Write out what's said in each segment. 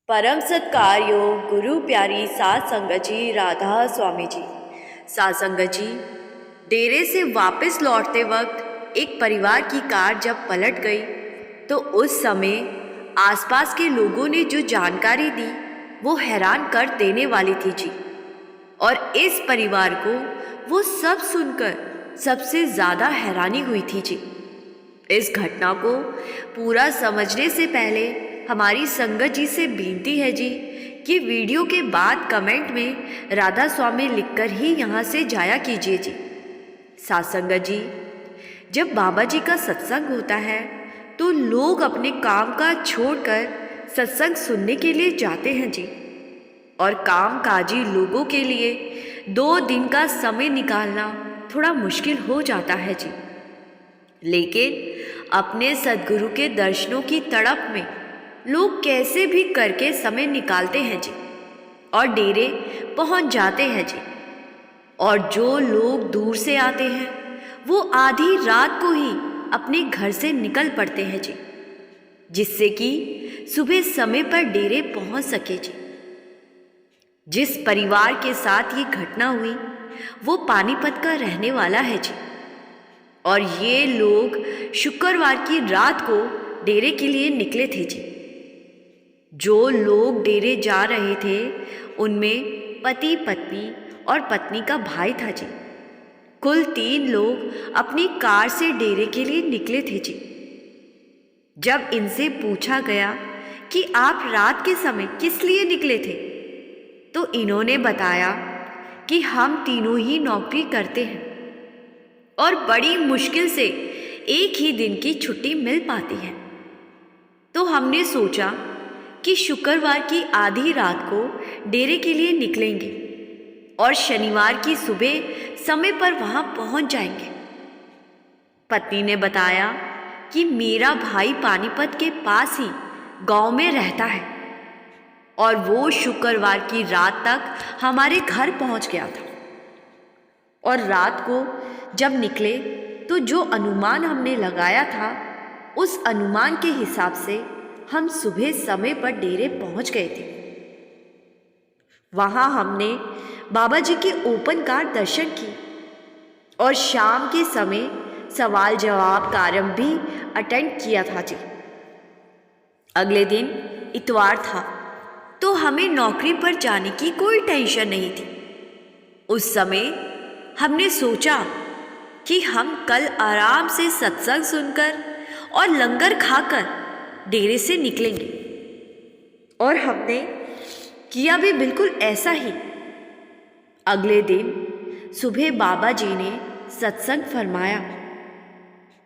परम सत्कार्यो गुरु प्यारी सात संगत जी राधा स्वामी जी। सात संगत जी, डेरे से वापस लौटते वक्त एक परिवार की कार जब पलट गई तो उस समय आसपास के लोगों ने जो जानकारी दी वो हैरान कर देने वाली थी जी। और इस परिवार को वो सब सुनकर सबसे ज़्यादा हैरानी हुई थी जी। इस घटना को पूरा समझने से पहले हमारी संगत जी से विनती है जी कि वीडियो के बाद कमेंट में राधा स्वामी लिखकर ही यहाँ से जाया कीजिए जी। सात संगत जी, जब बाबा जी का सत्संग होता है तो लोग अपने काम का छोड़कर सत्संग सुनने के लिए जाते हैं जी। और कामकाजी लोगों के लिए 2 दिन का समय निकालना थोड़ा मुश्किल हो जाता है जी। लेकिन अपने सद्गुरु के दर्शनों की तड़प में लोग कैसे भी करके समय निकालते हैं जी और डेरे पहुंच जाते हैं जी। और जो लोग दूर से आते हैं वो आधी रात को ही अपने घर से निकल पड़ते हैं जी, जिससे कि सुबह समय पर डेरे पहुंच सके जी। जिस परिवार के साथ ये घटना हुई वो पानीपत का रहने वाला है जी। और ये लोग शुक्रवार की रात को डेरे के लिए निकले थे जी। जो लोग डेरे जा रहे थे उनमें पति पत्नी और पत्नी का भाई था जी। कुल 3 लोग अपनी कार से डेरे के लिए निकले थे जी। जब इनसे पूछा गया कि आप रात के समय किस लिए निकले थे तो इन्होंने बताया कि हम तीनों ही नौकरी करते हैं और बड़ी मुश्किल से एक ही दिन की छुट्टी मिल पाती है। तो हमने सोचा कि शुक्रवार की आधी रात को डेरे के लिए निकलेंगे और शनिवार की सुबह समय पर वहां पहुंच जाएंगे। पत्नी ने बताया कि मेरा भाई पानीपत के पास ही गांव में रहता है और वो शुक्रवार की रात तक हमारे घर पहुंच गया था। और रात को जब निकले तो जो अनुमान हमने लगाया था उस अनुमान के हिसाब से हम सुबह समय पर डेरे पहुंच गए थे। वहां हमने बाबा जी के ओपन कार दर्शन की और शाम के समय सवाल जवाब कार्यक्रम भी अटेंड किया था जी। अगले दिन इतवार था तो हमें नौकरी पर जाने की कोई टेंशन नहीं थी। उस समय हमने सोचा कि हम कल आराम से सत्संग सुनकर और लंगर खाकर डेरे से निकलेंगे। और हमने किया भी बिल्कुल ऐसा ही। अगले दिन सुबह बाबा जी ने सत्संग फरमाया।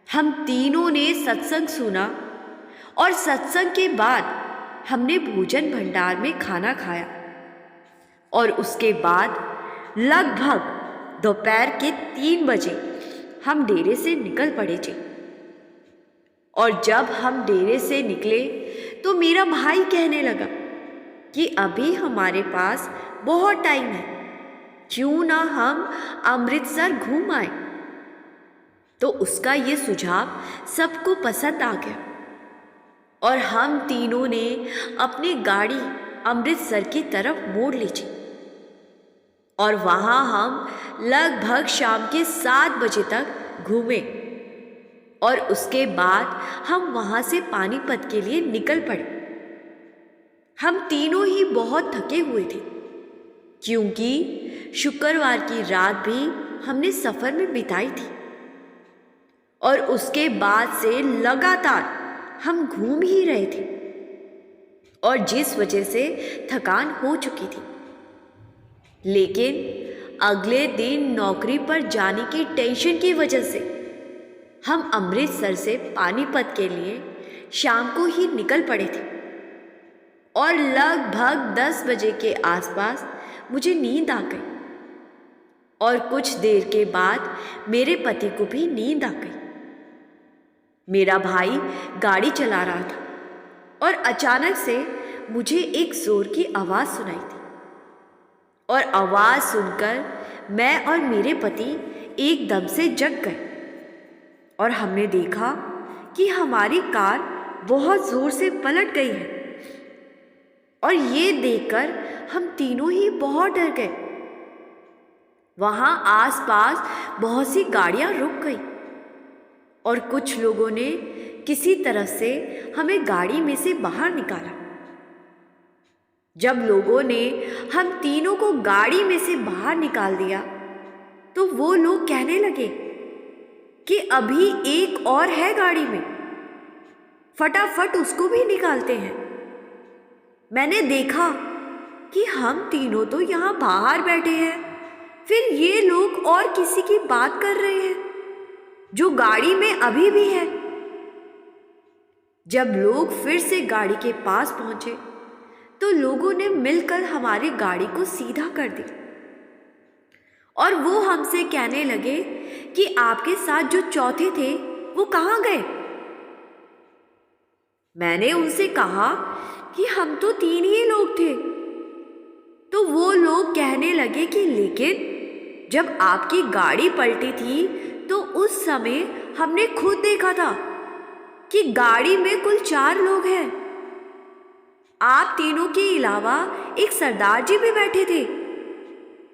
हम तीनों ने सत्संग सुना और सत्संग के बाद हमने भोजन भंडार में खाना खाया और उसके बाद लगभग दोपहर के 3 बजे हम डेरे से निकल पड़े थे। और जब हम डेरे से निकले तो मेरा भाई कहने लगा कि अभी हमारे पास बहुत टाइम है, क्यों ना हम अमृतसर घूम आए। तो उसका ये सुझाव सबको पसंद आ गया और हम तीनों ने अपनी गाड़ी अमृतसर की तरफ मोड़ ली थी। और वहाँ हम लगभग शाम के 7 बजे तक घूमे और उसके बाद हम वहाँ से पानीपत के लिए निकल पड़े। हम तीनों ही बहुत थके हुए थे क्योंकि शुक्रवार की रात भी हमने सफ़र में बिताई थी और उसके बाद से लगातार हम घूम ही रहे थे और जिस वजह से थकान हो चुकी थी। लेकिन अगले दिन नौकरी पर जाने की टेंशन की वजह से हम अमृतसर से पानीपत के लिए शाम को ही निकल पड़े थे। और लगभग 10 बजे के आसपास मुझे नींद आ गई और कुछ देर के बाद मेरे पति को भी नींद आ गई। मेरा भाई गाड़ी चला रहा था और अचानक से मुझे एक जोर की आवाज़ सुनाई थी और आवाज़ सुनकर मैं और मेरे पति एकदम से जग गए और हमने देखा कि हमारी कार बहुत ज़ोर से पलट गई है और ये देखकर हम तीनों ही बहुत डर गए। वहां आसपास बहुत सी गाड़ियां रुक गई और कुछ लोगों ने किसी तरह से हमें गाड़ी में से बाहर निकाला। जब लोगों ने हम तीनों को गाड़ी में से बाहर निकाल दिया तो वो लोग कहने लगे कि अभी एक और है गाड़ी में, फटाफट उसको भी निकालते हैं। मैंने देखा कि हम तीनों तो यहाँ बाहर बैठे हैं, फिर ये लोग और किसी की बात कर रहे हैं जो गाड़ी में अभी भी है। जब लोग फिर से गाड़ी के पास पहुंचे तो लोगों ने मिलकर हमारी गाड़ी को सीधा कर दी और वो हमसे कहने लगे कि आपके साथ जो चौथे थे वो कहाँ गए। मैंने उनसे कहा कि हम तो 3 ही लोग थे। तो वो लोग कहने लगे कि लेकिन जब आपकी गाड़ी पलटी थी तो उस समय हमने खुद देखा था कि गाड़ी में कुल 4 लोग हैं। आप तीनों के अलावा एक सरदार जी भी बैठे थे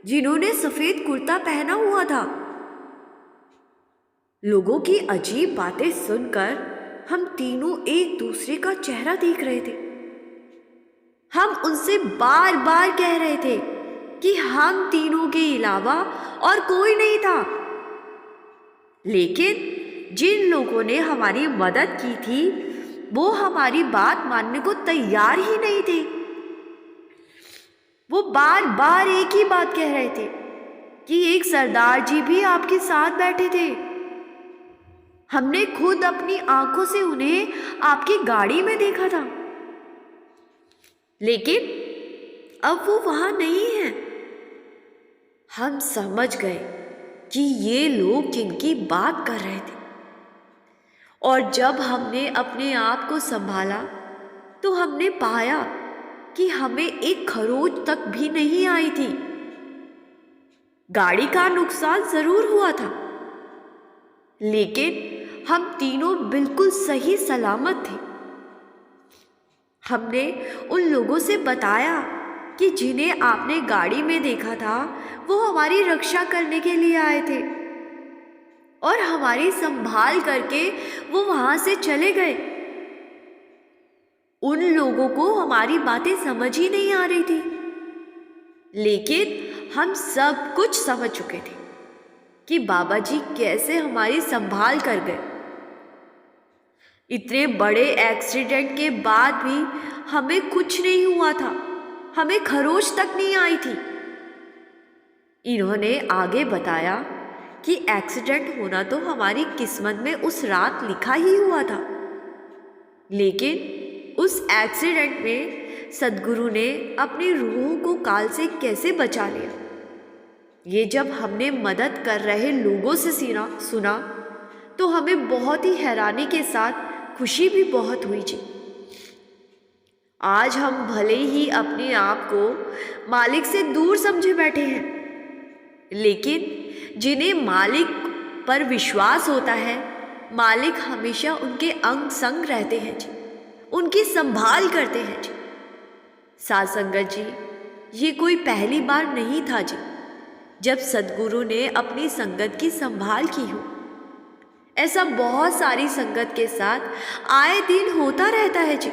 जिन्होंने सफेद कुर्ता पहना हुआ था। लोगों की अजीब बातें सुनकर हम तीनों एक दूसरे का चेहरा देख रहे थे। हम उनसे बार बार कह रहे थे कि हम तीनों के अलावा और कोई नहीं था, लेकिन जिन लोगों ने हमारी मदद की थी वो हमारी बात मानने को तैयार ही नहीं थे। वो बार बार एक ही बात कह रहे थे कि एक सरदार जी भी आपके साथ बैठे थे। हमने खुद अपनी आंखों से उन्हें आपकी गाड़ी में देखा था, लेकिन अब वो वहां नहीं है। हम समझ गए कि ये लोग किनकी बात कर रहे थे और जब हमने अपने आप को संभाला तो हमने पाया कि हमें एक खरोच तक भी नहीं आई थी। गाड़ी का नुकसान जरूर हुआ था, लेकिन हम तीनों बिल्कुल सही सलामत थे। हमने उन लोगों से बताया कि जिन्हें आपने गाड़ी में देखा था वो हमारी रक्षा करने के लिए आए थे और हमारी संभाल करके वो वहां से चले गए। उन लोगों को हमारी बातें समझ ही नहीं आ रही थी, लेकिन हम सब कुछ समझ चुके थे कि बाबा जी कैसे हमारी संभाल कर गए। इतने बड़े एक्सीडेंट के बाद भी हमें कुछ नहीं हुआ था, हमें खरोच तक नहीं आई थी। इन्होंने आगे बताया कि एक्सीडेंट होना तो हमारी किस्मत में उस रात लिखा ही हुआ था, लेकिन उस एक्सीडेंट में सद्गुरु ने अपनी रूहों को काल से कैसे बचा लिया, ये जब हमने मदद कर रहे लोगों से सुना तो हमें बहुत ही हैरानी के साथ खुशी भी बहुत हुई जी। आज हम भले ही अपने आप को मालिक से दूर समझे बैठे हैं, लेकिन जिन्हें मालिक पर विश्वास होता है, मालिक हमेशा उनके अंग संग रहते हैं जी, उनकी संभाल करते हैं जी। साध संगत जी, ये कोई पहली बार नहीं था जी जब सद्गुरु ने अपनी संगत की संभाल की हो। ऐसा बहुत सारी संगत के साथ आए दिन होता रहता है जी,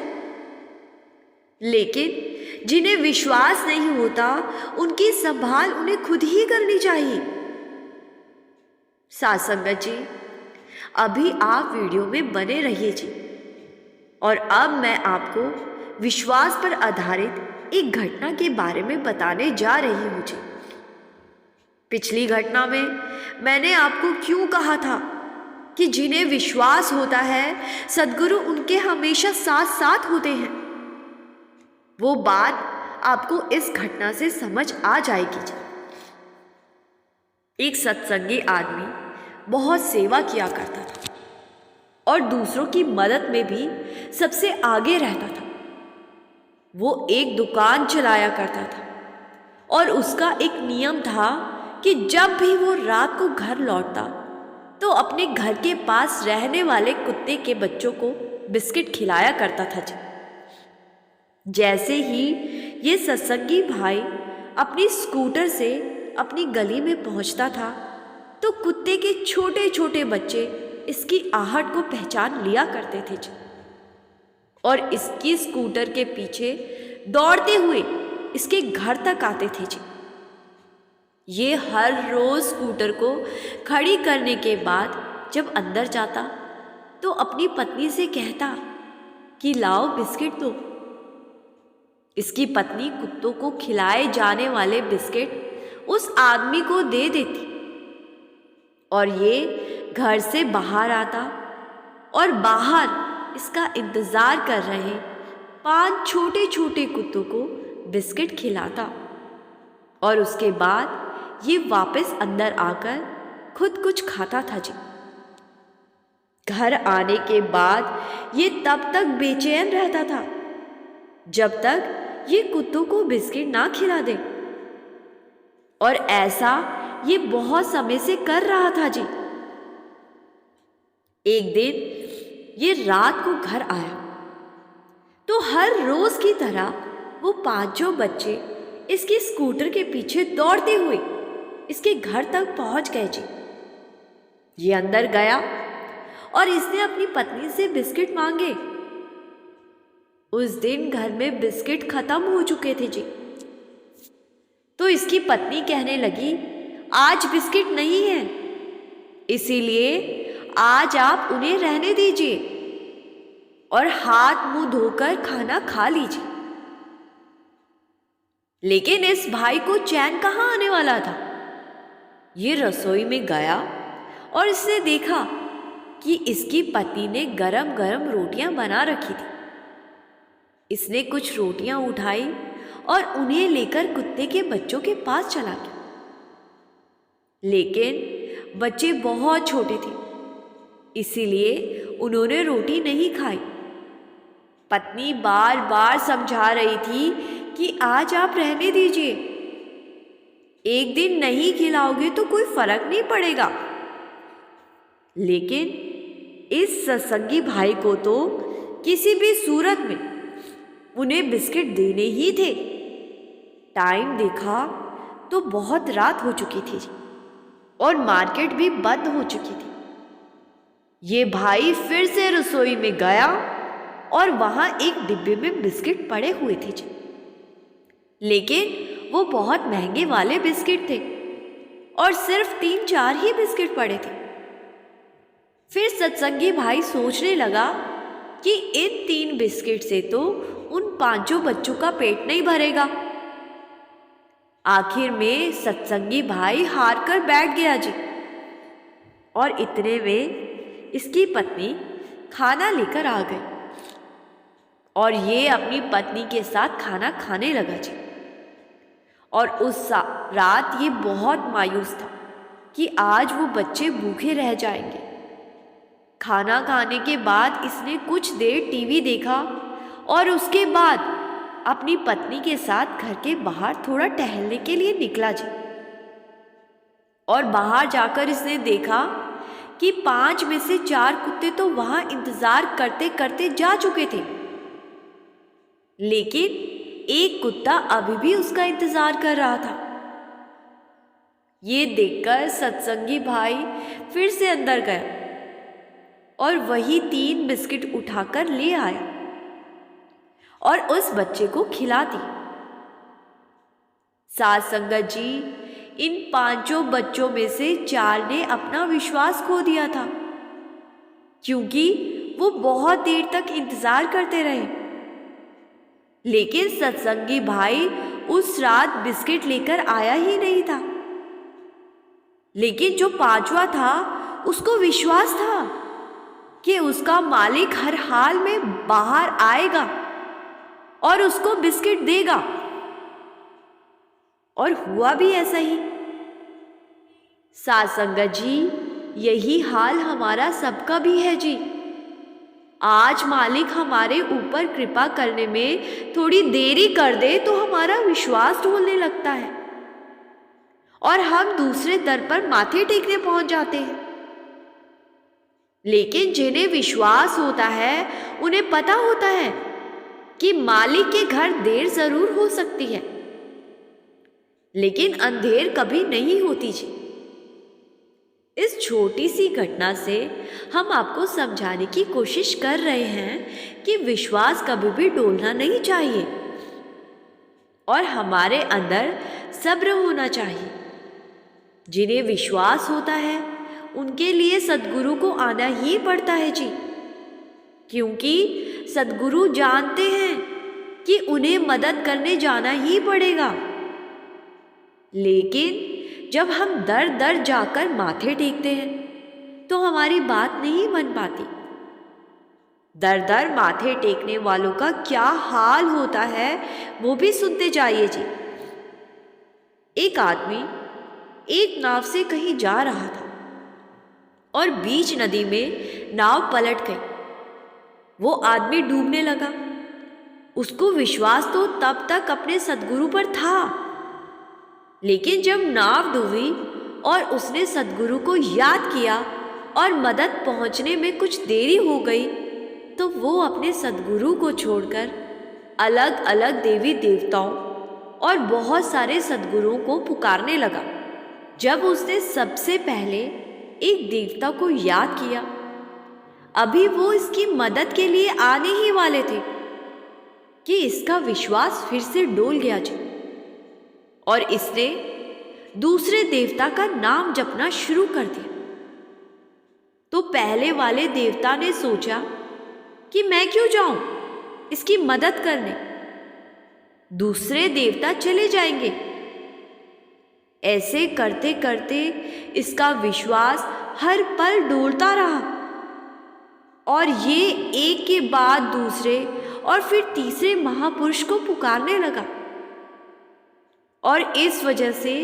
लेकिन जिन्हें विश्वास नहीं होता उनकी संभाल उन्हें खुद ही करनी चाहिए। साध संगत जी, अभी आप वीडियो में बने रहिए जी, और अब मैं आपको विश्वास पर आधारित एक घटना के बारे में बताने जा रही हूँ जी। पिछली घटना में मैंने आपको क्यों कहा था कि जिन्हें विश्वास होता है सद्गुरु उनके हमेशा साथ साथ होते हैं, वो बात आपको इस घटना से समझ आ जाएगी जी। एक सत्संगी आदमी बहुत सेवा किया करता था और दूसरों की मदद में भी सबसे आगे रहता था। वो एक दुकान चलाया करता था और उसका एक नियम था कि जब भी वो रात को घर लौटता तो अपने घर के पास रहने वाले कुत्ते के बच्चों को बिस्किट खिलाया करता था जी। जैसे ही ये सत्संगी भाई अपनी स्कूटर से अपनी गली में पहुंचता था तो कुत्ते के छोटे छोटे बच्चे इसकी आहट को पहचान लिया करते थे और इसकी स्कूटर के पीछे दौड़ते हुए इसके घर तक आते थे जी। ये हर रोज स्कूटर को खड़ी करने के बाद जब अंदर जाता तो अपनी पत्नी से कहता कि लाओ बिस्किट दो। इसकी पत्नी कुत्तों को खिलाए जाने वाले बिस्किट उस आदमी को दे देती और ये घर से बाहर आता और बाहर इसका इंतज़ार कर रहे 5 छोटे छोटे कुत्तों को बिस्किट खिलाता और उसके बाद ये वापस अंदर आकर खुद कुछ खाता था जी। घर आने के बाद ये तब तक बेचैन रहता था जब तक ये कुत्तों को बिस्किट ना खिला दे और ऐसा ये बहुत समय से कर रहा था जी। एक दिन ये रात को घर आया तो हर रोज की तरह वो 5 बच्चे इसके स्कूटर के पीछे दौड़ते हुए इसके घर तक पहुंच गए जी। ये अंदर गया और इसने अपनी पत्नी से बिस्किट मांगे। उस दिन घर में बिस्किट खत्म हो चुके थे जी। तो इसकी पत्नी कहने लगी, आज बिस्किट नहीं है, इसीलिए आज आप उन्हें रहने दीजिए और हाथ मुंह धोकर खाना खा लीजिए। लेकिन इस भाई को चैन कहाँ आने वाला था। ये रसोई में गया और इसने देखा कि इसकी पत्नी ने गरम गरम रोटियां बना रखी थी। इसने कुछ रोटियां उठाई और उन्हें लेकर कुत्ते के बच्चों के पास चला गया। लेकिन बच्चे बहुत छोटे थे, इसीलिए उन्होंने रोटी नहीं खाई। पत्नी बार बार समझा रही थी कि आज आप रहने दीजिए, एक दिन नहीं खिलाओगे तो कोई फर्क नहीं पड़ेगा। लेकिन इस सत्संगी भाई को तो किसी भी सूरत में उन्हें बिस्किट देने ही थे। टाइम देखा तो बहुत रात हो चुकी थी और मार्केट भी बंद हो चुकी थी। ये भाई फिर से रसोई में गया और वहां एक डिब्बे में बिस्किट पड़े हुए थे जी। लेकिन वो बहुत महंगे वाले बिस्किट थे और सिर्फ 3-4 ही बिस्किट पड़े थे। फिर सत्संगी भाई सोचने लगा कि इन 3 बिस्किट से तो उन 5 बच्चों का पेट नहीं भरेगा। आखिर में सत्संगी भाई हार कर बैठ गया जी। और इतने में इसकी पत्नी खाना लेकर आ गई और ये अपनी पत्नी के साथ खाना खाने लगा जी। और उस रात ये बहुत मायूस था कि आज वो बच्चे भूखे रह जाएंगे। खाना खाने के बाद इसने कुछ देर टीवी देखा और उसके बाद अपनी पत्नी के साथ घर के बाहर थोड़ा टहलने के लिए निकला जी। और बाहर जाकर इसने देखा कि 5 में से 4 कुत्ते तो वहां इंतजार करते करते जा चुके थे, लेकिन एक कुत्ता अभी भी उसका इंतजार कर रहा था। ये देखकर सत्संगी भाई फिर से अंदर गया और वही 3 बिस्किट उठाकर ले आया और उस बच्चे को खिला दी। साथ संगत जी, इन 5 बच्चों में से 4 ने अपना विश्वास खो दिया था, क्योंकि वो बहुत देर तक इंतजार करते रहे। लेकिन सत्संगी भाई उस रात बिस्किट लेकर आया ही नहीं था। लेकिन जो 5वां था उसको विश्वास था कि उसका मालिक हर हाल में बाहर आएगा और उसको बिस्किट देगा। और हुआ भी ऐसा ही। साथ संगत जी, यही हाल हमारा सबका भी है जी। आज मालिक हमारे ऊपर कृपा करने में थोड़ी देरी कर दे तो हमारा विश्वास ढोलने लगता है और हम दूसरे दर पर माथे टेकने पहुंच जाते हैं। लेकिन जिन्हें विश्वास होता है उन्हें पता होता है कि मालिक के घर देर जरूर हो सकती है, लेकिन अंधेर कभी नहीं होती जी। इस छोटी सी घटना से हम आपको समझाने की कोशिश कर रहे हैं कि विश्वास कभी भी डोलना नहीं चाहिए और हमारे अंदर सब्र होना चाहिए। जिन्हें विश्वास होता है उनके लिए सद्गुरु को आना ही पड़ता है जी, क्योंकि सद्गुरु जानते हैं कि उन्हें मदद करने जाना ही पड़ेगा। लेकिन जब हम दर दर जाकर माथे टेकते हैं तो हमारी बात नहीं बन पाती। दर दर माथे टेकने वालों का क्या हाल होता है वो भी सुनते जाइए जी। एक आदमी एक नाव से कहीं जा रहा था और बीच नदी में नाव पलट गई। वो आदमी डूबने लगा। उसको विश्वास तो तब तक अपने सद्गुरु पर था, लेकिन जब नाव डूबी और उसने सद्गुरु को याद किया और मदद पहुंचने में कुछ देरी हो गई, तो वो अपने सद्गुरु को छोड़कर अलग अलग देवी देवताओं और बहुत सारे सद्गुरुओं को पुकारने लगा। जब उसने सबसे पहले एक देवता को याद किया, अभी वो इसकी मदद के लिए आने ही वाले थे कि इसका विश्वास फिर से डोल गया जी और इसने दूसरे देवता का नाम जपना शुरू कर दिया। तो पहले वाले देवता ने सोचा कि मैं क्यों जाऊं इसकी मदद करने, दूसरे देवता चले जाएंगे। ऐसे करते करते इसका विश्वास हर पल डोलता रहा और ये एक के बाद दूसरे और फिर तीसरे महापुरुष को पुकारने लगा और इस वजह से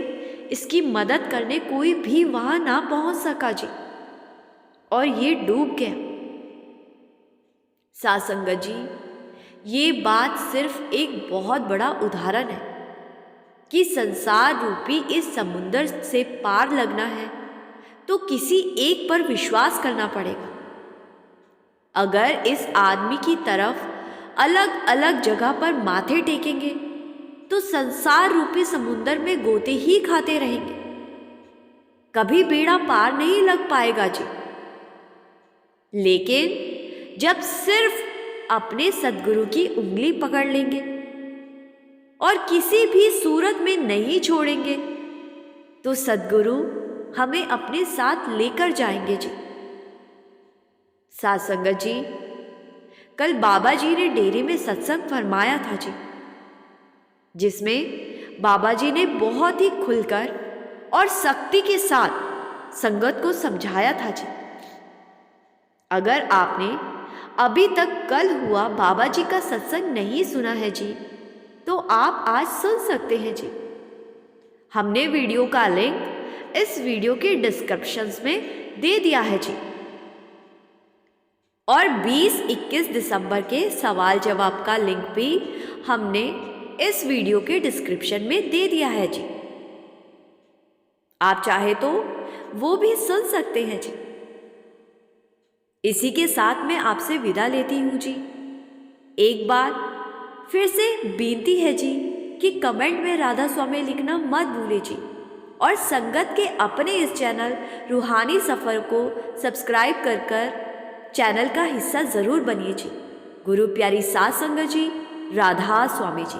इसकी मदद करने कोई भी वहां ना पहुंच सका जी और ये डूब गया। साध संगत जी, ये बात सिर्फ एक बहुत बड़ा उदाहरण है कि संसार रूपी इस समुंदर से पार लगना है तो किसी एक पर विश्वास करना पड़ेगा। अगर इस आदमी की तरफ अलग अलग जगह पर माथे टेकेंगे तो संसार रूपी समुंदर में गोते ही खाते रहेंगे, कभी बेड़ा पार नहीं लग पाएगा जी। लेकिन जब सिर्फ अपने सद्गुरु की उंगली पकड़ लेंगे और किसी भी सूरत में नहीं छोड़ेंगे तो सद्गुरु हमें अपने साथ लेकर जाएंगे जी। साध संगत जी, कल बाबा जी ने डेरे में सत्संग फरमाया था जी, जिसमें बाबा जी ने बहुत ही खुलकर और सख्ती के साथ संगत को समझाया था जी। अगर आपने अभी तक कल हुआ बाबा जी का सत्संग नहीं सुना है जी, तो आप आज सुन सकते हैं जी। हमने वीडियो का लिंक इस वीडियो के डिस्क्रिप्शंस में दे दिया है जी और 20-21 दिसंबर के सवाल जवाब का लिंक भी हमने इस वीडियो के डिस्क्रिप्शन में दे दिया है जी। आप चाहे तो वो भी सुन सकते हैं जी। इसी के साथ मैं आपसे विदा लेती हूँ जी। एक बार फिर से बेनती है जी कि कमेंट में राधा स्वामी लिखना मत भूले जी और संगत के अपने इस चैनल रूहानी सफ़र को सब्सक्राइब कर चैनल का हिस्सा ज़रूर बनिए जी। गुरु प्यारी साध संगत जी, राधा स्वामी जी।